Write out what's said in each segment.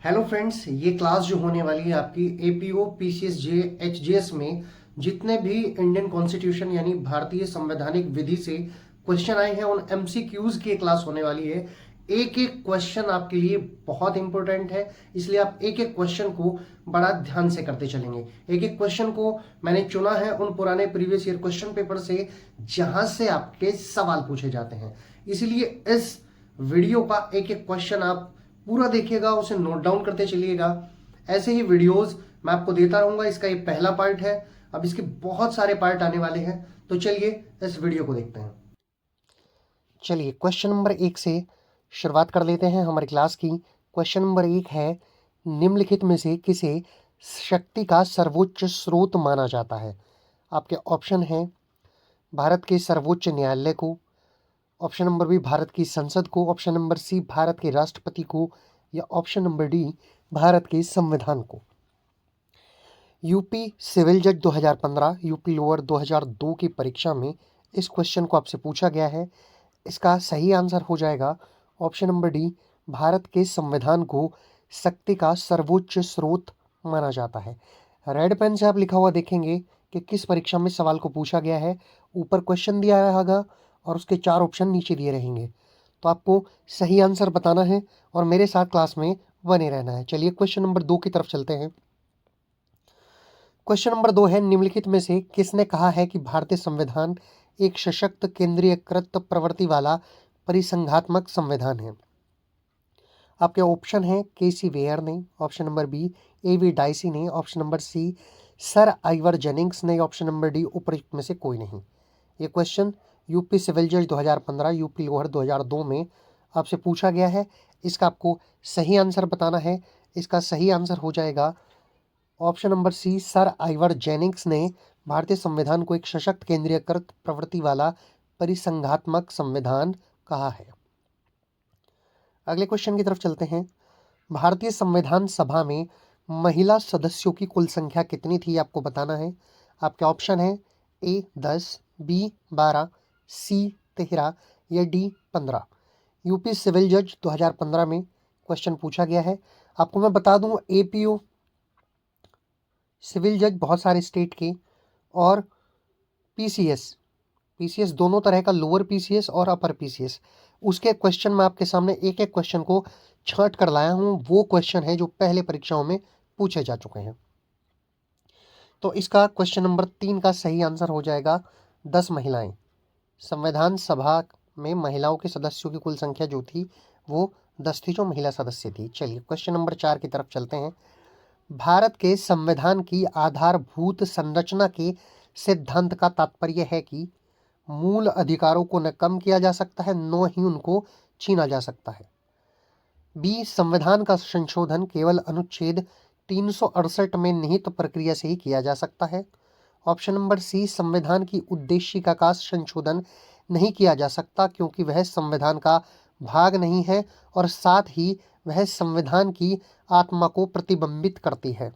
Hello friends, ये class जो होने वाली है आपकी एपीओ पीसीएस जे एचजेएस में जितने भी इंडियन कॉन्स्टिट्यूशन यानी भारतीय संवैधानिक विधि से क्वेश्चन आए हैं उन एमसीक्यूज की क्लास होने वाली है। एक एक क्वेश्चन आपके लिए बहुत इंपॉर्टेंट है, इसलिए आप एक एक क्वेश्चन को बड़ा ध्यान से करते चलेंगे। एक एक क्वेश्चन को मैंने चुना है उन पुराने प्रीवियस ईयर क्वेश्चन पेपर से जहां से आपके सवाल पूछे जाते हैं। इसीलिए इस वीडियो का एक एक क्वेश्चन आप पूरा देखिएगा, उसे नोट डाउन करते चलिएगा। ऐसे ही वीडियोस मैं आपको देता रहूंगा। इसका ये पहला पार्ट है, अब इसके बहुत सारे पार्ट आने वाले हैं, तो चलिए इस वीडियो को देखते हैं। चलिए क्वेश्चन नंबर 1 से शुरुआत कर लेते हैं हमारी क्लास की। क्वेश्चन नंबर 1 है, निम्नलिखित में से किसे शक्ति का सर्वोच्च स्रोत माना जाता है? आपके ऑप्शन हैं भारत के सर्वोच्च न्यायालय को, ऑप्शन नंबर बी भारत की संसद को, ऑप्शन नंबर सी भारत के राष्ट्रपति को, या ऑप्शन नंबर डी भारत के संविधान को। यूपी सिविल जज 2015, यूपी लोअर 2002 की परीक्षा में इस क्वेश्चन को आपसे पूछा गया है। इसका सही आंसर हो जाएगा ऑप्शन नंबर डी, भारत के संविधान को शक्ति का सर्वोच्च स्रोत माना जाता है। रेड पेन से आप लिखा हुआ देखेंगे कि किस परीक्षा में सवाल को पूछा गया है। ऊपर क्वेश्चन दिया रहेगा और उसके 4 ऑप्शन नीचे दिए रहेंगे, तो आपको सही आंसर बताना है और मेरे साथ क्लास में बने रहना है। चलिए क्वेश्चन नंबर 2 की तरफ चलते हैं। क्वेश्चन नंबर 2 है, निम्नलिखित में से किसने कहा है कि भारतीय संविधान एक सशक्त केंद्रीयकृत प्रवृत्ति वाला परिसंघात्मक संविधान है? आपके ऑप्शन है केसी वेयर ने, option number B AV Dicey ने, option number C sir Ivor Jennings ने, ऑप्शन नंबर डी उपरोक्त में से कोई नहीं। ये क्वेश्चन यूपी सिविल जज 2015, यूपी लोअर 2002 में आपसे पूछा गया है। इसका आपको सही आंसर बताना है। इसका सही आंसर हो जाएगा option number C, sir Ivor Jennings ने भारतीय संविधान को एक सशक्त केंद्रीयकृत प्रवृत्ति वाला परिसंघात्मक संविधान कहा है। अगले क्वेश्चन की तरफ चलते हैं। भारतीय संविधान सभा में महिला सदस्यों की कुल संख्या कितनी थी, आपको बताना है। आपके ऑप्शन है ए 10, बी 12, सी 13 या डी 15। यूपी सिविल जज 2015 में क्वेश्चन पूछा गया है। आपको मैं बता दूं, एपीओ सिविल जज बहुत सारे स्टेट के और पीसीएस दोनों तरह का, लोअर पीसीएस और अपर पीसीएस, उसके क्वेश्चन मैं आपके सामने एक एक क्वेश्चन को छांट कर लाया हूं। वो क्वेश्चन है जो पहले परीक्षाओं में पूछे जा चुके हैं। तो इसका क्वेश्चन नंबर 3 का सही आंसर हो जाएगा 10 महिलाएं। संविधान सभा में महिलाओं के सदस्यों की कुल संख्या जो थी वो 10 थी, जो महिला सदस्य थी। चलिए क्वेश्चन नंबर 4 की तरफ चलते हैं। भारत के संविधान की आधारभूत संरचना के सिद्धांत का तात्पर्य है कि मूल अधिकारों को न कम किया जा सकता है, न ही उनको छीना जा सकता है। बी, संविधान का संशोधन केवल अनुच्छेद 368 में निहित प्रक्रिया से ही किया जा सकता है। ऑप्शन नंबर सी, संविधान की उद्देशिका का संशोधन नहीं किया जा सकता क्योंकि वह संविधान का भाग नहीं है और साथ ही वह संविधान की आत्मा को प्रतिबिंबित करती है।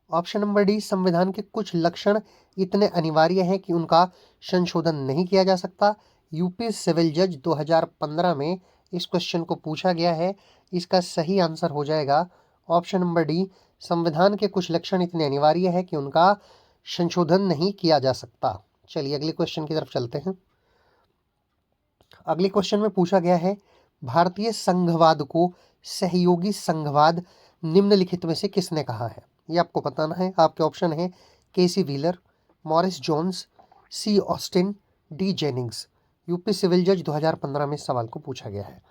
ऑप्शन नंबर डी, संविधान के कुछ लक्षण इतने अनिवार्य हैं कि उनका संशोधन नहीं किया जा सकता। यूपी सिविल जज 2015 में इस क्वेश्चन को पूछा गया है। इसका सही आंसर हो जाएगा ऑप्शन नंबर डी, संविधान के कुछ लक्षण इतने अनिवार्य है कि उनका संशोधन नहीं किया जा सकता। चलिए अगले क्वेश्चन की तरफ चलते हैं। अगले क्वेश्चन में पूछा गया है, भारतीय संघवाद को सहयोगी संघवाद निम्नलिखित में से किसने कहा है? ये आपको बताना है। आपके ऑप्शन है K C Wheeler, Morris Jones, C Austin, D Jennings. UP civil जज 2015 में सवाल को पूछा गया है।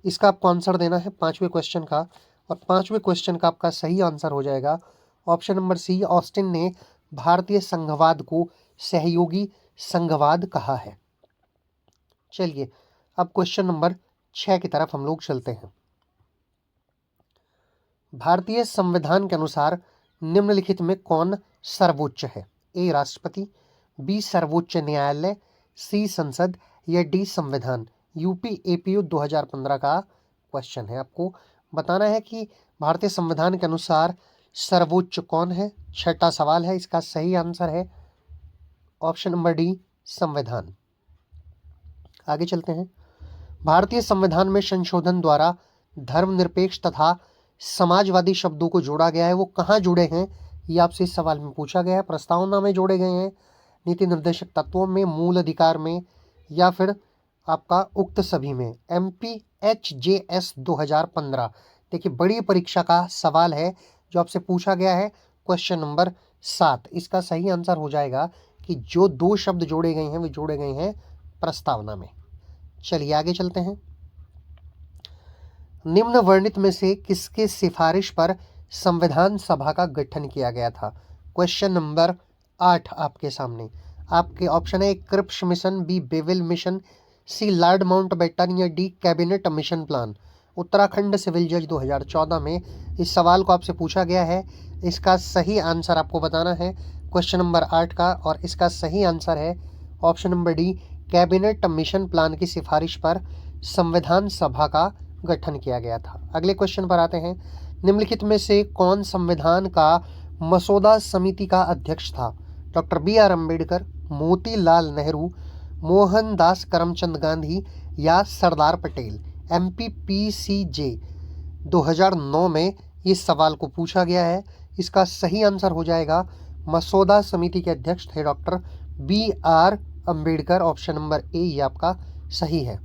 इसका आपको आंसर देना है 5वें क्वेश्चन का, और 5वें क्वेश्चन का आपका सही आंसर हो जाएगा ऑप्शन नंबर सी, ऑस्टिन ने भारतीय संघवाद को सहयोगी संघवाद कहा है। चलिए अब क्वेश्चन नंबर 6 की तरफ हम लोग चलते हैं। भारतीय संविधान के अनुसार निम्नलिखित में कौन सर्वोच्च है? ए राष्ट्रपति, बी सर्वोच्च न्यायालय, सी संसद या डी संविधान। यूपी एपीयू 2015 का क्वेश्चन है। आपको बताना है कि भारतीय संविधान के अनुसार सर्वोच्च कौन है। छठा सवाल है, इसका सही आंसर है ऑप्शन नंबर डी संविधान। आगे चलते हैं। भारतीय संविधान में संशोधन द्वारा धर्मनिरपेक्ष तथा समाजवादी शब्दों को जोड़ा गया है वो कहाँ जुड़े हैं, ये आपसे इस सवाल में पूछा गया है। प्रस्तावना में जोड़े गए हैं, नीति निर्देशक तत्वों में, मूल अधिकार में, या फिर आपका उक्त सभी में। MPHJS 2015 देखिए बड़ी परीक्षा का सवाल है जो आपसे पूछा गया है, क्वेश्चन नंबर 7। इसका सही आंसर हो जाएगा कि जो 2 शब्द जोड़े गए हैं वे जोड़े गए हैं प्रस्तावना में। चलिए आगे चलते हैं। निम्न वर्णित में से किसके सिफारिश पर संविधान सभा का गठन किया गया था? क्वेश्चन नंबर 8 आपके सामने। आपके ऑप्शन है: Cripps mission, B Wavell mission, C lord Mountbatten, या D cabinet mission plan. Uttarakhand civil जज 2014 में इस सवाल को आपसे पूछा गया है। इसका सही आंसर आपको बताना है क्वेश्चन नंबर 8 का, और इसका सही आंसर है option number D, cabinet mission plan की सिफारिश पर संविधान सभा का गठन किया गया था। अगले क्वेश्चन पर आते हैं। निम्नलिखित में से कौन संविधान का मसौदा समिति का अध्यक्ष था? डॉक्टर BR अम्बेडकर, मोतीलाल नेहरू, मोहनदास करमचंद गांधी, या सरदार पटेल। MPPCJ 2009 में इस सवाल को पूछा गया है। इसका सही आंसर हो जाएगा मसौदा समिति के अध्यक्ष थे doctor BR Ambedkar. Option number ए ये आपका सही है।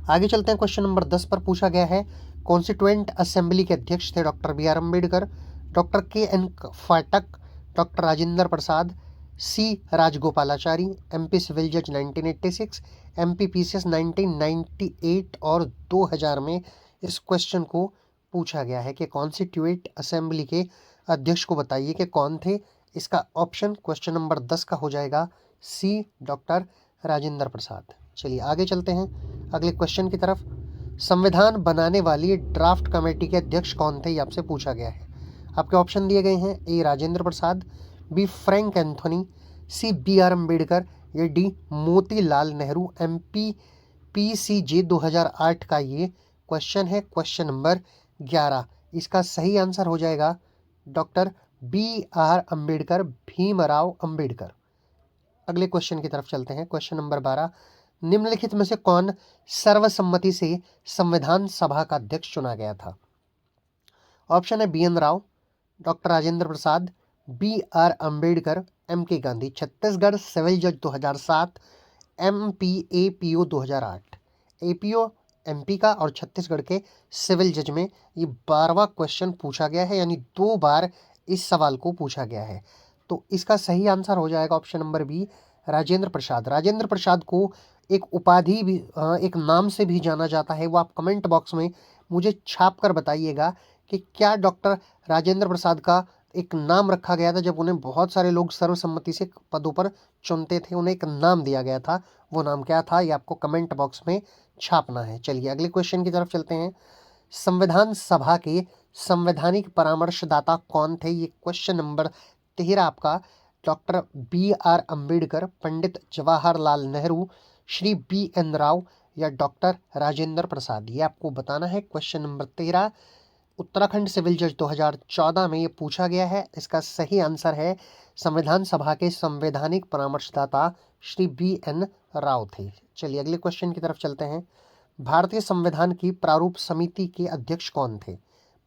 आगे चलते हैं। क्वेश्चन नंबर 10 पर पूछा गया है, कॉन्स्टिट्यूएंट असेंबली के अध्यक्ष थे doctor BR Ambedkar, doctor KN फाटक, डॉक्टर राजेंद्र प्रसाद, सी राजगोपालाचारी। MP सिविल जज 1986, MPPCS 1998 और 2000 में इस क्वेश्चन को पूछा गया है कि कॉन्स्टिट्यूएंट असेंबली के अध्यक्ष को बताइए कि कौन थे। इसका ऑप्शन क्वेश्चन नंबर 10 का हो जाएगा सी, डॉक्टर राजेंद्र प्रसाद। चलिए आगे चलते हैं अगले क्वेश्चन की तरफ। संविधान बनाने वाली ड्राफ्ट कमेटी के अध्यक्ष कौन थे, ये आपसे पूछा गया है। आपके ऑप्शन दिए गए हैं: A Rajendra Prasad, B Frank Anthony, C BR Ambedkar, या डी मोतीलाल नेहरू। MPPCJ 2008 का ये क्वेश्चन है, क्वेश्चन नंबर 11। इसका सही आंसर हो जाएगा डॉक्टर BR अम्बेडकर, भीमराव अम्बेडकर। अगले क्वेश्चन की तरफ चलते हैं। क्वेश्चन नंबर 12, निम्नलिखित में से कौन सर्वसम्मति से संविधान सभा का अध्यक्ष चुना गया था? ऑप्शन है: BN Rao, doctor Rajendra Prasad, BR Ambedkar, MK Gandhi. Chhattisgarh civil जज 2007, MPAPO 2008। APO MP का और छत्तीसगढ़ के सिविल जज में ये 12वां क्वेश्चन पूछा गया है, यानी 2 बार इस सवाल को पूछा गया है। तो इसका सही आंसर हो जाएगा option number B, Rajendra Prasad. Rajendra Prasad को एक उपाधि भी, एक नाम से भी जाना जाता है। वो आप कमेंट बॉक्स में मुझे छाप कर बताइएगा कि क्या डॉक्टर राजेंद्र प्रसाद का एक नाम रखा गया था जब उन्हें बहुत सारे लोग सर्वसम्मति से पदों पर चुनते थे, उन्हें एक नाम दिया गया था, वो नाम क्या था, ये आपको कमेंट बॉक्स में छापना है। चलिए अगले क्वेश्चन की तरफ चलते हैं। संविधान सभा के संवैधानिक परामर्शदाता कौन थे? ये क्वेश्चन नंबर 13 आपका doctor BR Ambedkar, Pandit Jawaharlal Nehru, Shri BN Rao, या डॉक्टर राजेंद्र प्रसाद। ये आपको बताना है क्वेश्चन नंबर 13। उत्तराखंड सिविल जज 2014 में ये पूछा गया है। इसका सही आंसर है संविधान सभा के संवैधानिक परामर्शदाता श्री BN राव थे। चलिए अगले क्वेश्चन की तरफ चलते हैं। भारतीय संविधान की प्रारूप समिति के अध्यक्ष कौन थे?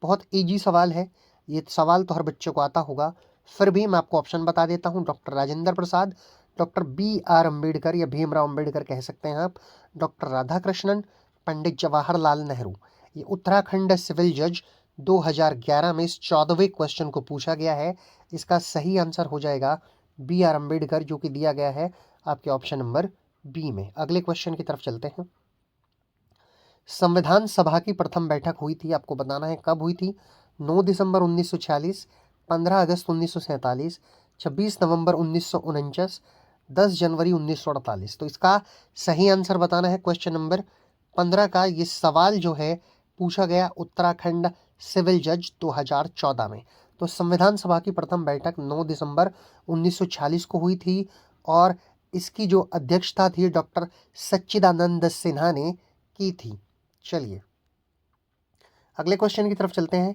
बहुत इजी सवाल है, ये सवाल तो हर बच्चे को आता होगा, फिर भी मैं आपको ऑप्शन बता देता हूँ। डॉक्टर राजेंद्र प्रसाद, डॉक्टर BR अम्बेडकर, या भीमराव अम्बेडकर कह सकते हैं आप, डॉक्टर राधाकृष्णन, पंडित जवाहरलाल नेहरू। ये उत्तराखंड सिविल जज 2011 में इस 14वें क्वेश्चन को पूछा गया है। इसका सही आंसर हो जाएगा BR अम्बेडकर, जो कि दिया गया है आपके ऑप्शन नंबर बी में। अगले क्वेश्चन की तरफ चलते हैं। संविधान सभा की प्रथम बैठक हुई थी, आपको बताना है कब हुई थी। 9 दिसंबर 1946, 15 अगस्त 1947, 26 नवंबर 1949, 10 जनवरी 1948। तो इसका सही आंसर बताना है क्वेश्चन नंबर 15 का। ये सवाल जो है पूछा गया उत्तराखंड सिविल जज 2014 में। तो संविधान सभा की प्रथम बैठक 9 दिसंबर 1946 को हुई थी, और इसकी जो अध्यक्षता थी डॉक्टर सच्चिदानंद सिन्हा ने की थी। चलिए अगले क्वेश्चन की तरफ चलते हैं।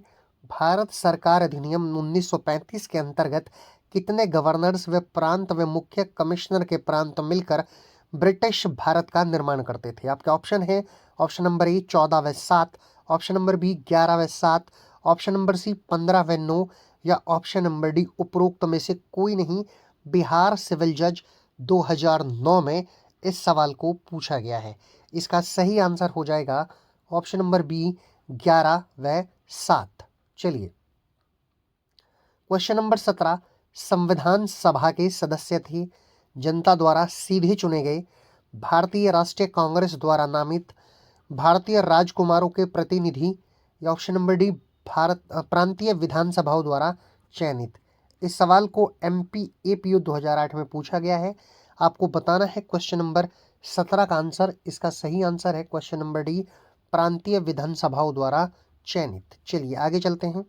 भारत सरकार अधिनियम 1935 के अंतर्गत कितने गवर्नर्स व प्रांत व मुख्य कमिश्नर के प्रांत मिलकर ब्रिटिश भारत का निर्माण करते थे? आपके ऑप्शन है: ऑप्शन नंबर ए 14 व 7, ऑप्शन नंबर बी 11 व 7, ऑप्शन नंबर सी 15 व 9, या ऑप्शन नंबर डी उपरोक्त में से कोई नहीं। बिहार सिविल जज 2009 में इस सवाल को पूछा गया है। इसका सही आंसर हो जाएगा ऑप्शन नंबर बी 11 व 7। चलिए क्वेश्चन नंबर 17, संविधान सभा के सदस्य थे जनता द्वारा सीधे चुने गए भारतीय राष्ट्रीय कांग्रेस द्वारा नामित भारतीय राजकुमारों के प्रतिनिधि, या ऑप्शन नंबर डी भारत प्रांतीय विधानसभाओं द्वारा चयनित। इस सवाल को एमपी एपीयू 2008 में पूछा गया है। आपको बताना है क्वेश्चन नंबर 17 का आंसर। इसका सही आंसर है क्वेश्चन नंबर डी प्रांतीय विधानसभाओं द्वारा चयनित। चलिए आगे चलते हैं।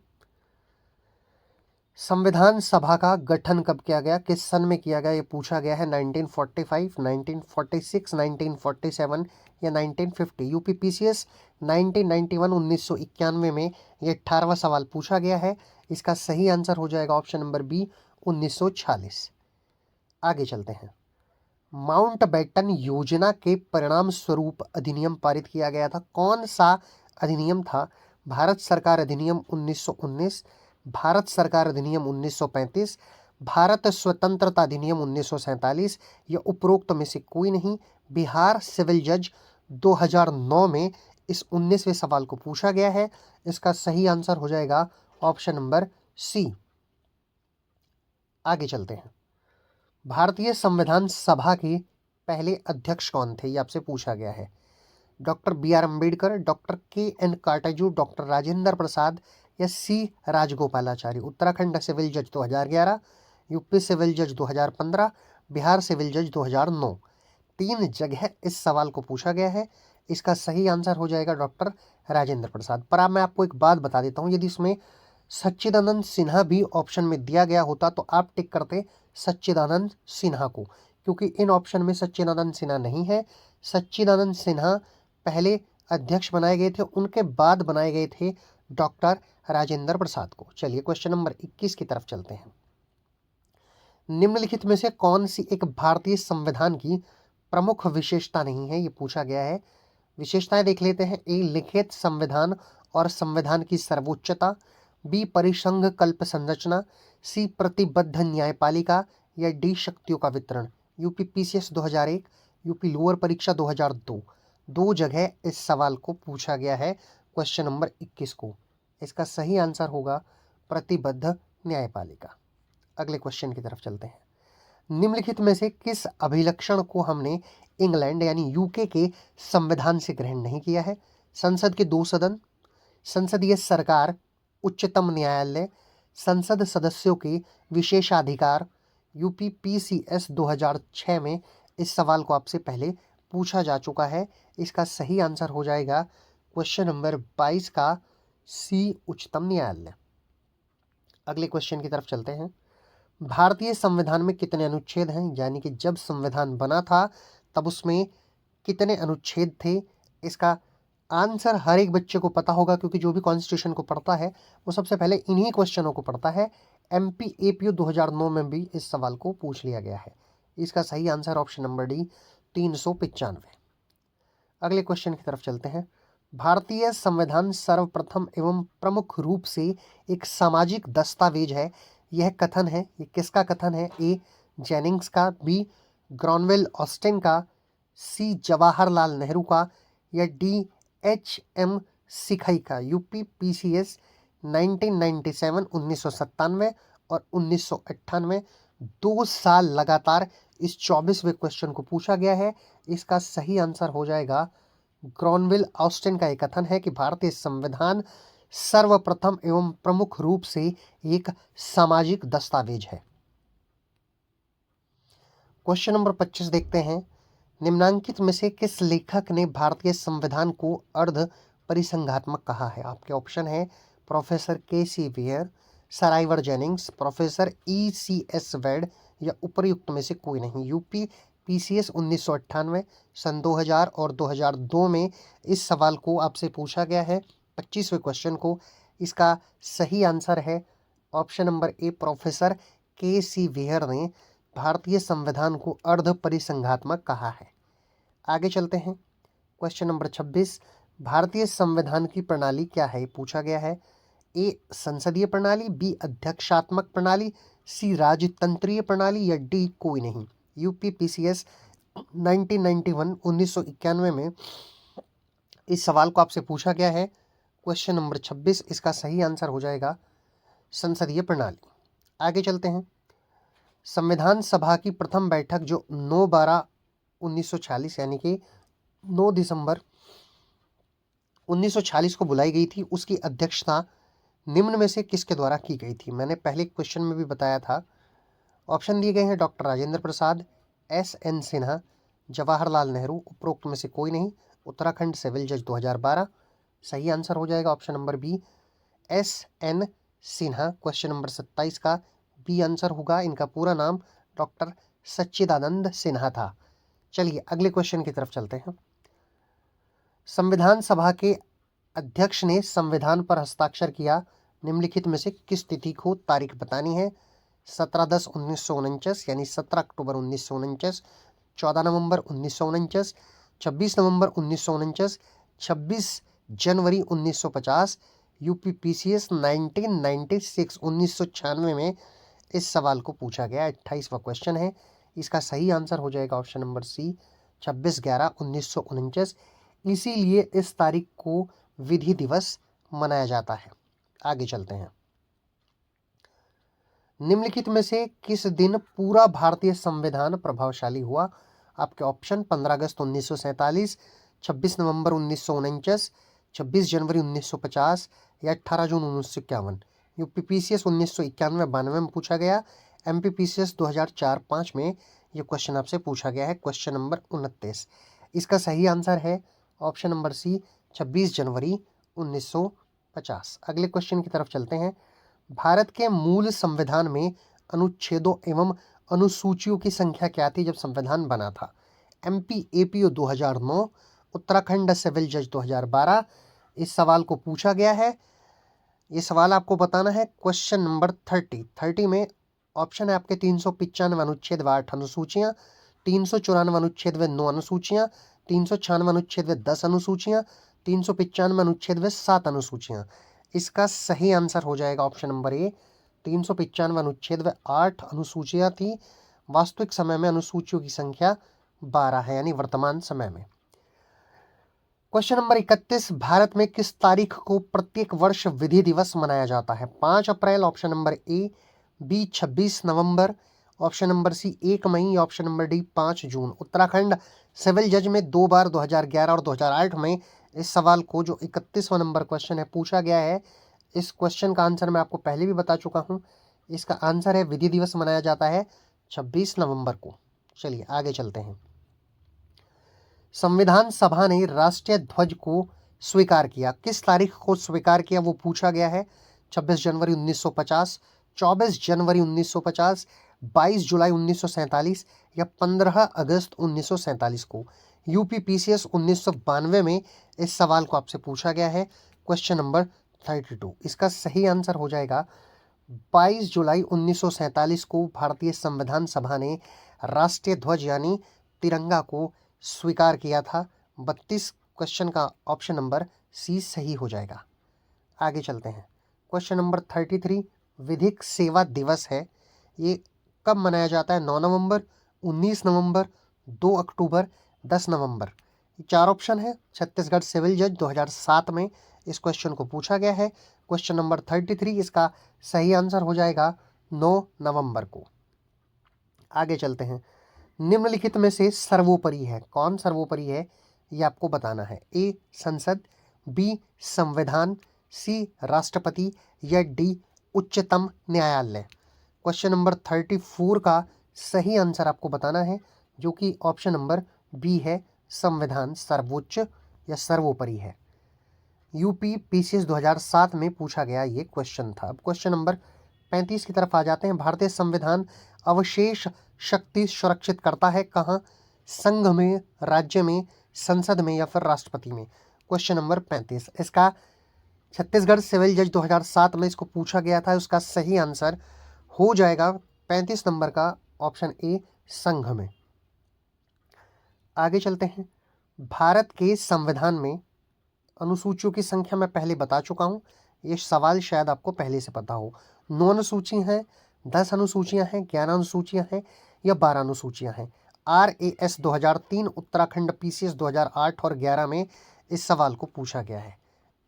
संविधान सभा का गठन कब किया गया, किस सन में किया गया, ये पूछा गया है। 1945, 1946, 1947 या 1950। यूपी पीसीएस 1991, 1991 में ये 18वां सवाल पूछा गया है। इसका सही आंसर हो जाएगा ऑप्शन नंबर बी 1946। आगे चलते हैं। माउंटबेटन योजना के परिणाम स्वरूप अधिनियम पारित किया गया था। कौन सा अधिनियम था? भारत सरकार अधिनियम 1919, भारत सरकार अधिनियम 1935, भारत स्वतंत्रता अधिनियम 1947, या उपरोक्त में से कोई नहीं। बिहार सिविल जज 2009 में इस 19वें सवाल को पूछा गया है। इसका सही आंसर हो जाएगा ऑप्शन नंबर सी। आगे चलते हैं। भारतीय संविधान सभा के पहले अध्यक्ष कौन थे, ये आपसे पूछा गया है। Doctor B R Ambedkar, doctor K N Katju, doctor Rajendra Prasad, या सी राजगोपालाचारी। उत्तराखंड सिविल जज 2011, यूपी सिविल जज 2015, बिहार सिविल जज 2009। 3 जगह इस सवाल को पूछा गया है। इसका सही आंसर हो जाएगा डॉक्टर राजेंद्र प्रसाद। पर अब मैं आपको एक बात बता देता हूँ, यदि इसमें सच्चिदानंद सिन्हा भी ऑप्शन में दिया गया होता तो आप टिक करते सच्चिदानंद सिन्हा को, क्योंकि इन ऑप्शन में सच्चिदानंद सिन्हा नहीं है। सच्चिदानंद सिन्हा पहले अध्यक्ष बनाए गए थे, उनके बाद बनाए गए थे डॉक्टर राजेंद्र प्रसाद को। चलिए क्वेश्चन नंबर 21 की तरफ चलते हैं। निम्नलिखित में से कौन सी एक भारतीय संविधान की प्रमुख विशेषता नहीं है, ये पूछा गया है। विशेषताएं देख लेते हैं। ए लिखित संविधान और संविधान की सर्वोच्चता, बी परिसंघ कल्प संरचना, सी प्रतिबद्ध न्यायपालिका, या डी शक्तियों का वितरण। यूपी पीसीएस 2001, यूपी लोअर परीक्षा 2002। 2 जगह इस सवाल को पूछा गया है क्वेश्चन नंबर 21 को। इसका सही आंसर होगा प्रतिबद्ध न्यायपालिका। अगले क्वेश्चन की तरफ चलते हैं। निम्नलिखित में से किस अभिलक्षण को हमने इंग्लैंड यानी यूके के संविधान से ग्रहण नहीं किया है? संसद के 2 सदन, संसदीय सरकार, उच्चतम न्यायालय, संसद सदस्यों के विशेषाधिकार। यूपी पीसीएस 2006 में इस सवाल को आपसे पहले पूछा जा चुका है। इसका सही आंसर हो जाएगा क्वेश्चन नंबर 22 का सी उच्चतम न्यायालय। अगले क्वेश्चन की तरफ चलते हैं। भारतीय संविधान में कितने अनुच्छेद हैं, यानी कि जब संविधान बना था तब उसमें कितने अनुच्छेद थे? इसका आंसर हर एक बच्चे को पता होगा, क्योंकि जो भी कॉन्स्टिट्यूशन को पढ़ता है वो सबसे पहले इन्हीं क्वेश्चनों को पढ़ता है। एमपी एपीयू 2009 में भी इस सवाल को पूछ लिया गया है। इसका सही आंसर ऑप्शन नंबर डी 395। अगले क्वेश्चन की तरफ चलते हैं। भारतीय संविधान सर्वप्रथम एवं प्रमुख रूप से एक सामाजिक दस्तावेज है। यह कथन है, ये किसका कथन है? ए जेनिंग्स का, बी ग्रॉनवेल ऑस्टिन का, सी जवाहरलाल नेहरू का, या डी एच.एम. सिखई का। यूपी पीसीएस 1997, 1997 और 1998 2 साल लगातार इस 24वें क्वेश्चन को पूछा गया है। इसका सही आंसर हो जाएगा ग्रॉनवेल ऑस्टिन का एक कथन है कि भारतीय संविधान सर्वप्रथम एवं प्रमुख रूप से एक सामाजिक दस्तावेज है। क्वेश्चन नंबर 25 देखते हैं। निम्नांकित में से किस लेखक ने भारतीय संविधान को अर्ध परिसंघात्मक कहा है? आपके ऑप्शन है professor KC. Wheare, sir Ivor Jennings, professor E C S. Wade, या उपयुक्त में से कोई नहीं। यूपी पीसीएस 1998, सन 2000 और 2002 में इस सवाल को आपसे पूछा गया है 25वें क्वेश्चन को। इसका सही आंसर है option number A professor KC. Wheare ने भारतीय संविधान को अर्ध परिसंघात्मक कहा है। आगे चलते हैं। Question number 26। भारतीय संविधान की प्रणाली क्या है, पूछा गया है। ए संसदीय प्रणाली, बी अध्यक्षात्मक प्रणाली, सी राजतंत्रीय प्रणाली या डी कोई नहीं। यूपी पीसीएस 1991 में इस सवाल को आपसे पूछा गया है। क्वेश्चन नंबर 26, इसका सही आंसर हो जाएगा संसदीय प्रणाली। आगे चलते हैं। संविधान सभा की प्रथम बैठक जो 9/12/1946 यानी कि 9 दिसंबर 1946 को बुलाई गई थी, उसकी अध्यक्षता निम्न में से किसके द्वारा की गई थी। मैंने पहले क्वेश्चन में भी बताया था। ऑप्शन दिए गए हैं डॉक्टर राजेंद्र प्रसाद, एस.एन. सिन्हा, जवाहरलाल नेहरू, उपरोक्त में से कोई नहीं। उत्तराखंड सिविल जज 2012। सही आंसर हो जाएगा option number B, SN. Sinha. Question number 27 का बी आंसर होगा। इनका पूरा नाम डॉक्टर सच्चिदानंद सिन्हा था। चलिए अगले क्वेश्चन की तरफ चलते हैं। संविधान सभा के अध्यक्ष ने संविधान पर हस्ताक्षर किया, निम्नलिखित में से किस तिथि को तारीख बतानी है। 17/10/1949 यानी 17 अक्टूबर 1949, 14 नवंबर 1949, 26 नवंबर 1949, 26 जनवरी 1950। यूपी पीसीएस 1996 में इस सवाल को पूछा गया। 28वां क्वेश्चन है। इसका सही आंसर हो जाएगा ऑप्शन नंबर सी, 26/11/1949। इसीलिए इस तारीख को विधि दिवस मनाया जाता है। आगे चलते हैं। निम्नलिखित में से किस दिन पूरा भारतीय संविधान प्रभावशाली हुआ। आपके ऑप्शन 15 अगस्त 1947, 26 नवंबर 1949, 26 जनवरी 1950 या 18 जून 1951। यूपी पीसीएस 1991-92 में पूछा गया। एमपी पीसीएस 2004-5 में यह क्वेश्चन आपसे पूछा गया है। क्वेश्चन नंबर 29, इसका सही आंसर है ऑप्शन नंबर सी, 26 जनवरी 1950। अगले क्वेश्चन की तरफ चलते हैं। भारत के मूल संविधान में अनुच्छेदों एवं अनुसूचियों की संख्या क्या थी जब संविधान बना था। एमपी एपीओ 2009, उत्तराखंड सिविल जज 2012। इस सवाल को पूछा गया है। ये सवाल आपको बताना है। क्वेश्चन नंबर 30 में ऑप्शन है आपके 395 अनुच्छेद व 8 अनुसूचियां, 394 अनुच्छेद व 9 अनुसूचियां, 396 अनुच्छेद व 10 अनुसूचियां, 395 अनुच्छेद व 7 अनुसूचियां। इसका सही आंसर हो जाएगा ऑप्शन नंबर ए, 395 अनुच्छेद व 8 अनुसूचियां थी। वास्तविक समय में अनुसूचियों की संख्या 12 है, यानी वर्तमान समय में। क्वेश्चन नंबर 31, भारत में किस तारीख को प्रत्येक वर्ष विधि दिवस मनाया जाता है। 5 अप्रैल ऑप्शन नंबर ए, बी 26 नवंबर, ऑप्शन नंबर सी 1 मई, ऑप्शन नंबर डी 5 जून। उत्तराखंड सिविल जज में 2 बार 2011 और 2008 में इस सवाल को, जो 31वां नंबर क्वेश्चन है, पूछा गया है। इस क्वेश्चन का आंसर मैं आपको पहले भी बता चुका हूं। इसका आंसर है विधि दिवस मनाया जाता है 26 नवंबर को। चलिए आगे चलते हैं। संविधान सभा ने राष्ट्रीय ध्वज को स्वीकार किया, किस तारीख को स्वीकार किया वो पूछा गया है। 26 जनवरी 1950, 24 जनवरी 1950, 22 जुलाई 1947 या 15 अगस्त 1947 को। यूपी पीसीएस 1992 में इस सवाल को आपसे पूछा गया है। क्वेश्चन नंबर 32, इसका सही आंसर हो जाएगा 22 जुलाई 1947 को भारतीय संविधान सभा ने राष्ट्रीय ध्वज यानी तिरंगा को स्वीकार किया था। 32 क्वेश्चन का ऑप्शन नंबर सी सही हो जाएगा। आगे चलते हैं। क्वेश्चन नंबर 33, विधिक सेवा दिवस है, ये कब मनाया जाता है। 9 नवंबर, 19 नवंबर, 2 अक्टूबर, 10 नवंबर। 4 ऑप्शन है। छत्तीसगढ़ सिविल जज 2007 में इस क्वेश्चन को पूछा गया है। क्वेश्चन नंबर 33, इसका सही आंसर हो जाएगा 9 नवंबर को। आगे चलते हैं। निम्नलिखित में से सर्वोपरि है, कौन सर्वोपरि है ये आपको बताना है। ए संसद, बी संविधान, सी राष्ट्रपति या डी उच्चतम न्यायालय। क्वेश्चन नंबर 34 का सही आंसर आपको बताना है, जो कि ऑप्शन नंबर बी है, संविधान सर्वोच्च या सर्वोपरि है। यूपी पीसीएस 2007 में पूछा गया ये क्वेश्चन था। अब क्वेश्चन नंबर 35 की तरफ आ जाते हैं। भारतीय संविधान अवशेष शक्ति सुरक्षित करता है कहाँ। संघ में, राज्य में, संसद में या फिर राष्ट्रपति में। क्वेश्चन नंबर 35, इसका छत्तीसगढ़ सिविल जज 2007 में इसको पूछा गया था। उसका सही आंसर हो जाएगा 35 नंबर का ऑप्शन ए, संघ में। आगे चलते हैं। भारत के संविधान में अनुसूचियों की संख्या मैं पहले बता चुका हूँ, ये सवाल शायद आपको पहले से पता हो। 9 अनुसूचियाँ हैं, 10 अनुसूचियाँ हैं, 11 अनुसूचियाँ हैं या 12 अनुसूचियाँ हैं। RAS 2003, उत्तराखंड PCS 2008 और 11 में इस सवाल को पूछा गया है।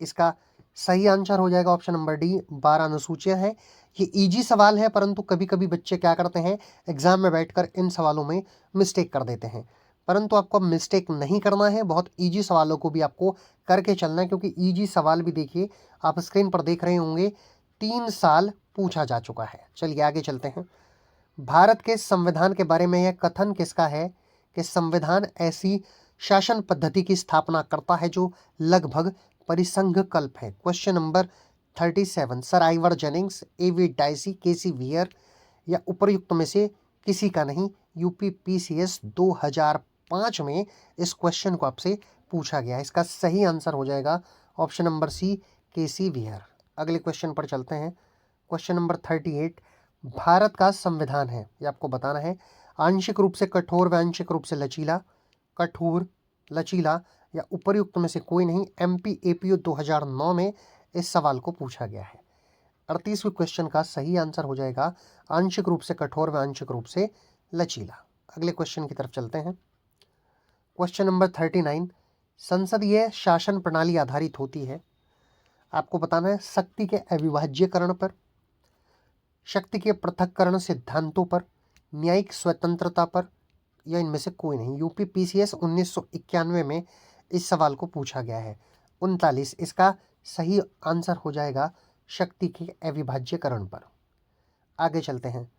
इसका सही आंसर हो जाएगा ऑप्शन नंबर डी, 12 अनुसूचियाँ हैं। ये इजी सवाल है, परंतु कभी कभी बच्चे क्या करते हैं, एग्जाम में बैठकर इन सवालों में मिस्टेक कर देते हैं, परंतु आपको मिस्टेक नहीं करना है, बहुत इजी सवालों को भी आपको करके चलना है, क्योंकि इजी सवाल भी देखिए आप स्क्रीन पर देख रहे होंगे 3 साल पूछा जा चुका है। चलिए आगे चलते हैं। भारत के संविधान के बारे में यह कथन किसका है कि संविधान ऐसी शासन पद्धति की स्थापना करता है जो लगभग परिसंघकल्प है। Question number 37, sir Ivor Jennings, A V Dicey, K C Wheare या उपर्युक्त में से किसी का नहीं। यूपी PCS 2005 में इस क्वेश्चन को आपसे पूछा गया है। इसका सही आंसर हो जाएगा ऑप्शन नंबर सी, केसी वियर। अगले क्वेश्चन पर चलते हैं। क्वेश्चन नंबर 38, भारत का संविधान है, ये आपको बताना है, आंशिक रूप से कठोर व आंशिक रूप से लचीला, कठोर, लचीला या उपर्युक्त में से कोई नहीं। MPAPU 2009 में इस सवाल को पूछा गया है। 38वें क्वेश्चन का सही आंसर हो जाएगा आंशिक रूप से कठोर व आंशिक रूप से लचीला। अगले क्वेश्चन की तरफ चलते हैं। क्वेश्चन नंबर 39, संसदीय शासन प्रणाली आधारित होती है, आपको बताना है, शक्ति के अविभाज्यकरण पर, शक्ति के पृथक्करण सिद्धांतों पर, न्यायिक स्वतंत्रता पर या इनमें से कोई नहीं। यूपी PCS 1991 में इस सवाल को पूछा गया है। 39, इसका सही आंसर हो जाएगा शक्ति के अविभाज्यकरण पर। आगे चलते हैं।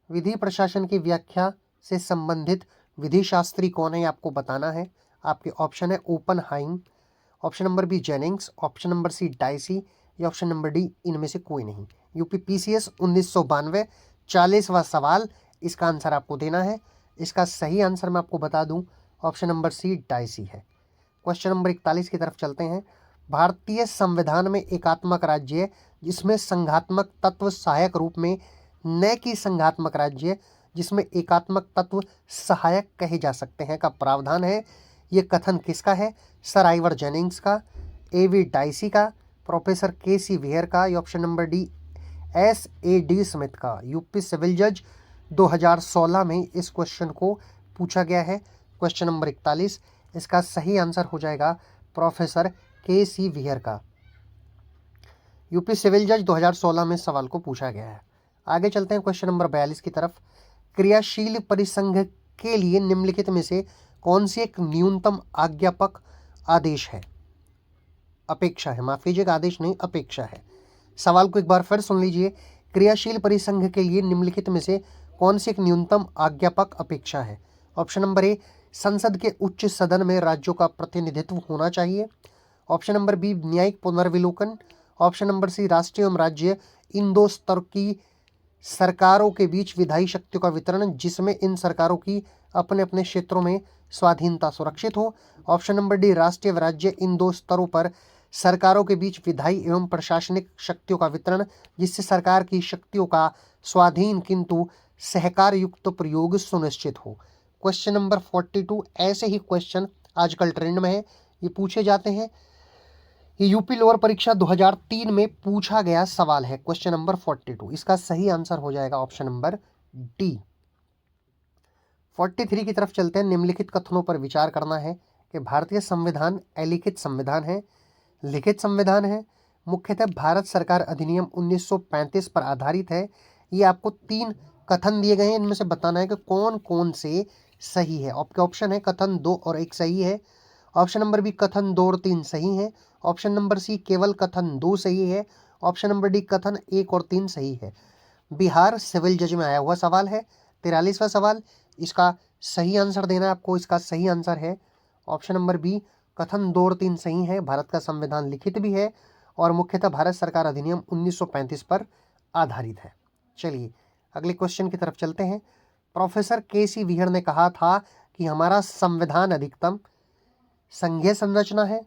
विधि प्रशासन की व्याख्या से संबंधित विधि शास्त्री कौन है, आपको बताना है। आपके ऑप्शन है Oppenheim, option number B Jennings, option number C Dicey या ऑप्शन नंबर डी इनमें से कोई नहीं। यूपी PCS 1992, 40वां सवाल, इसका आंसर आपको देना है। इसका सही आंसर मैं आपको बता दूं, ऑप्शन नंबर सी डाइसी है। क्वेश्चन नंबर 41 की तरफ चलते हैं। भारतीय संविधान में एकात्मक राज्य जिसमें संघात्मक तत्व सहायक रूप में, न कि संघात्मक राज्य जिसमें एकात्मक तत्व सहायक कहे जा सकते हैं, का प्रावधान है। ये कथन किसका है? सर आइवर जेनिंग्स का, एवी डाइसी का, प्रोफेसर केसी वियर का या option number D SAD Smith का। यूपी सिविल जज 2016 में इस क्वेश्चन को पूछा गया है। क्वेश्चन नंबर 41, इसका सही आंसर हो जाएगा प्रोफेसर केसी वियर का। यूपी सिविल जज 2016 में सवाल को पूछा गया है। आगे चलते हैं क्वेश्चन नंबर 42 की तरफ। क्रियाशील परिसंघ के लिए निम्नलिखित में से कौन सी एक न्यूनतम आज्ञापक आदेश है, अपेक्षा है, माफ कीजिएगा, आदेश नहीं अपेक्षा है। सवाल को एक बार फिर सुन लीजिए। क्रियाशील परिसंघ के लिए निम्नलिखित में से कौन सी एक न्यूनतम आज्ञापक अपेक्षा है? ऑप्शन नंबर ए, संसद के उच्च सदन में राज्यों का प्रतिनिधित्व होना चाहिए। ऑप्शन नंबर बी, न्यायिक पुनर्विलोकन। ऑप्शन नंबर सी, राष्ट्रीय एवं राज्य इन दो स्तर की सरकारों के बीच विधायी शक्तियों का वितरण जिसमें इन सरकारों की अपने अपने क्षेत्रों में स्वाधीनता सुरक्षित हो। ऑप्शन नंबर डी, राष्ट्रीय व राज्य इन दो स्तरों पर सरकारों के बीच विधायी एवं प्रशासनिक शक्तियों का वितरण जिससे सरकार की शक्तियों का स्वाधीन किंतु सहकार युक्त प्रयोग सुनिश्चित हो। क्वेश्चन नंबर 42, ऐसे ही क्वेश्चन आजकल ट्रेंड में है, ये पूछे जाते हैं। ये यूपी लोअर परीक्षा 2003 में पूछा गया सवाल है। क्वेश्चन नंबर 42, इसका सही आंसर हो जाएगा ऑप्शन नंबर डी। 43 की तरफ चलते हैं। निम्नलिखित कथनों पर विचार करना है कि भारतीय संविधान अलिखित संविधान है, लिखित संविधान है, मुख्यतः भारत सरकार अधिनियम 1935 पर आधारित है। ये आपको 3 कथन दिए गए हैं, इनमें से बताना है कि कौन कौन से सही है। आपके ऑप्शन है कथन 2 और 1 सही है। ऑप्शन नंबर बी, कथन 2 और 3 सही है। ऑप्शन नंबर सी, केवल कथन 2 सही है। ऑप्शन नंबर डी, कथन 1 और 3 सही है। बिहार सिविल जज में आया हुआ सवाल है, 43वां सवाल। इसका सही आंसर देना है आपको। इसका सही आंसर है ऑप्शन नंबर बी, कथन 2 और 3 सही है। भारत का संविधान लिखित भी है और मुख्यतः भारत सरकार अधिनियम 1935 पर आधारित है। चलिए अगले क्वेश्चन की तरफ चलते हैं। प्रोफेसर केसी वियर ने कहा था कि हमारा संविधान अधिकतम संघीय संरचना है,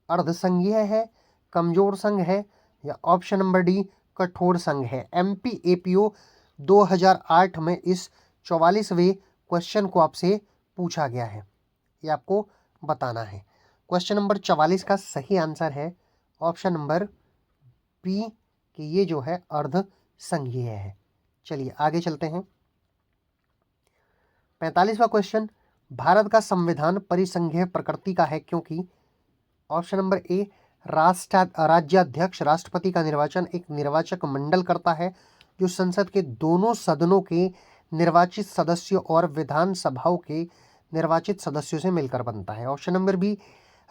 अर्धसंघीय है, कमजोर संघ है या ऑप्शन नंबर डी, कठोर संघ है। MPAPO 2008 में इस 44वें क्वेश्चन को आपसे पूछा गया है, ये आपको बताना है। क्वेश्चन नंबर 44 का सही आंसर है ऑप्शन नंबर बी कि ये जो है अर्ध संघीय है। चलिए आगे चलते हैं। 45वां क्वेश्चन, भारत का संविधान परिसंघीय प्रकृति का है क्योंकि ऑप्शन नंबर ए, राज्याध्यक्ष राष्ट्रपति का निर्वाचन एक निर्वाचक मंडल करता है जो संसद के दोनों सदनों के निर्वाचित सदस्यों और विधानसभाओं के निर्वाचित सदस्यों से मिलकर बनता है। ऑप्शन नंबर बी,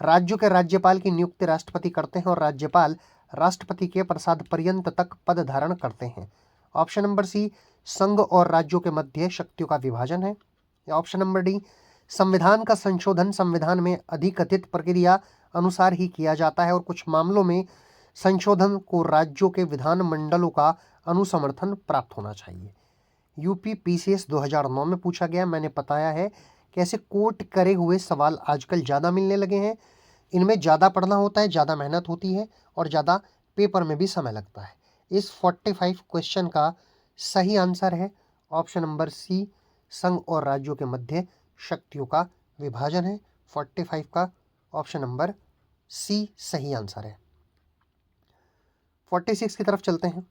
राज्यों के राज्यपाल की नियुक्ति राष्ट्रपति करते हैं और राज्यपाल राष्ट्रपति के प्रसाद पर्यंत तक पद धारण करते हैं। ऑप्शन नंबर सी, संघ और राज्यों के मध्य शक्तियों का विभाजन है। ऑप्शन नंबर डी, संविधान का संशोधन संविधान में अधिकथित प्रक्रिया अनुसार ही किया जाता है और कुछ मामलों में संशोधन को राज्यों के विधान मंडलों का अनुसमर्थन प्राप्त होना चाहिए। यूपी पीसीएस 2009 में पूछा गया। मैंने बताया है कि ऐसे कोट करे हुए सवाल आजकल ज़्यादा मिलने लगे हैं। इनमें ज़्यादा पढ़ना होता है, ज़्यादा मेहनत होती है और ज़्यादा पेपर में भी समय लगता है। इस 45 क्वेश्चन का सही आंसर है ऑप्शन नंबर सी, संघ और राज्यों के मध्य शक्तियों का विभाजन है। 45 का ऑप्शन नंबर सी सही आंसर है। 46 की तरफ चलते हैं।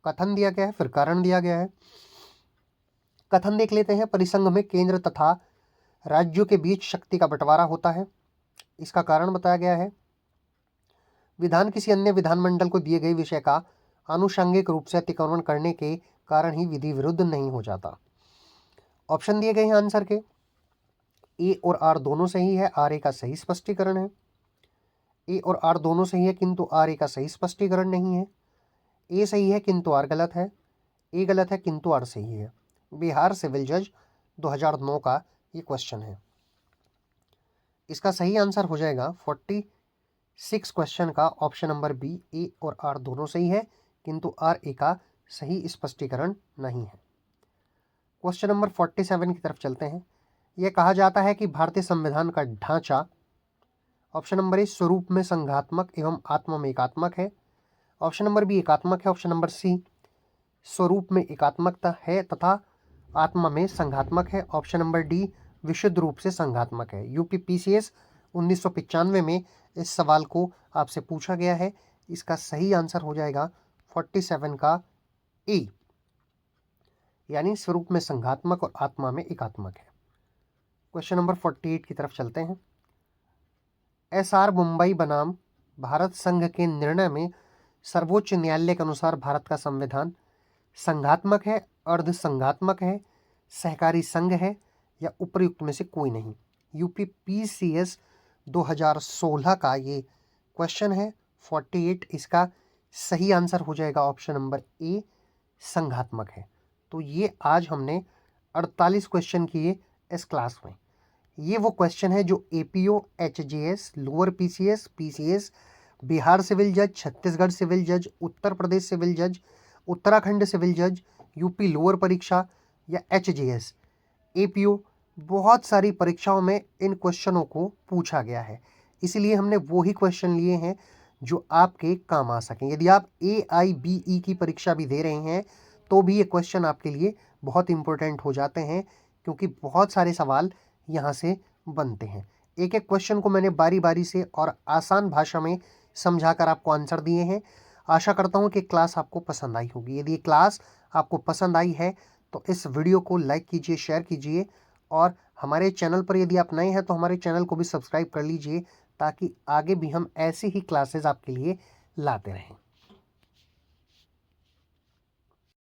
कथन दिया गया है, फिर कारण दिया गया है। कथन देख लेते हैं। परिसंघ में केंद्र तथा राज्यों के बीच शक्ति का बंटवारा होता है। इसका कारण बताया गया है। विधान किसी अन्य विधानमंडल को दिए गए विषय का आनुषंगिक रूप से अतिक्रमण करने के कारण ही विधि विरुद्ध नहीं हो जाता। ऑप्शन दिए गए हैं आंसर के। ए और आर दोनों सही है, आर ए का सही स्पष्टीकरण है। ए और आर दोनों सही है किंतु आर ए का सही स्पष्टीकरण नहीं है। ए सही है किंतु आर गलत है। ए गलत है किंतु आर सही है। बिहार सिविल जज 2009 का ये क्वेश्चन है। इसका सही आंसर हो जाएगा 46 क्वेश्चन का ऑप्शन नंबर बी, ए और आर दोनों सही है किंतु आर ए का सही स्पष्टीकरण नहीं है। क्वेश्चन नंबर 47 की तरफ चलते हैं। यह कहा जाता है कि भारतीय संविधान का ढांचा ऑप्शन नंबर ए, स्वरूप में संघात्मक एवं आत्मा में एकात्मक है। ऑप्शन नंबर बी, एकात्मक है। ऑप्शन नंबर सी, स्वरूप में एकात्मकता है तथा आत्मा में संघात्मक है। ऑप्शन नंबर डी, विशुद्ध रूप से संघात्मक है। यूपी पीसीएस 1995 में इस सवाल को आपसे पूछा गया है। इसका सही आंसर हो जाएगा 47 का ए, यानी स्वरूप में संघात्मक और आत्मा में एकात्मक है। क्वेश्चन नंबर 48 की तरफ चलते हैं। एसआर मुंबई बनाम भारत संघ के निर्णय में सर्वोच्च न्यायालय के अनुसार भारत का संविधान संघात्मक है, अर्ध संघात्मक है, सहकारी संघ है या उपर्युक्त में से कोई नहीं। यूपी पीसीएस 2016 का ये क्वेश्चन है 48। इसका सही आंसर हो जाएगा ऑप्शन नंबर ए, संघात्मक है। तो ये आज हमने 48 क्वेश्चन किए इस क्लास में। ये वो क्वेश्चन है जो APO, HGS, lower PCS, PCS, Bihar civil जज, छत्तीसगढ़ सिविल जज, उत्तर प्रदेश सिविल जज, उत्तराखंड सिविल जज, यूपी लोअर परीक्षा या एचजीएस, एपीओ, बहुत सारी परीक्षाओं में इन क्वेश्चनों को पूछा गया है। इसलिए हमने वो ही क्वेश्चन लिए हैं जो आपके काम आ सकें। यदि आप AIBE की परीक्षा भी दे रहे हैं तो भी ये क्वेश्चन आपके लिए बहुत इंपॉर्टेंट हो जाते हैं क्योंकि बहुत सारे सवाल यहाँ से बनते हैं। एक एक क्वेश्चन को मैंने बारी बारी से और आसान भाषा में समझाकर आपको आंसर दिए हैं। आशा करता हूँ कि क्लास आपको पसंद आई होगी। यदि ये क्लास आपको पसंद आई है तो इस वीडियो को लाइक कीजिए, शेयर कीजिए और हमारे चैनल पर यदि आप नए हैं तो हमारे चैनल को भी सब्सक्राइब कर लीजिए ताकि आगे भी हम ऐसी ही क्लासेस आपके लिए लाते रहें।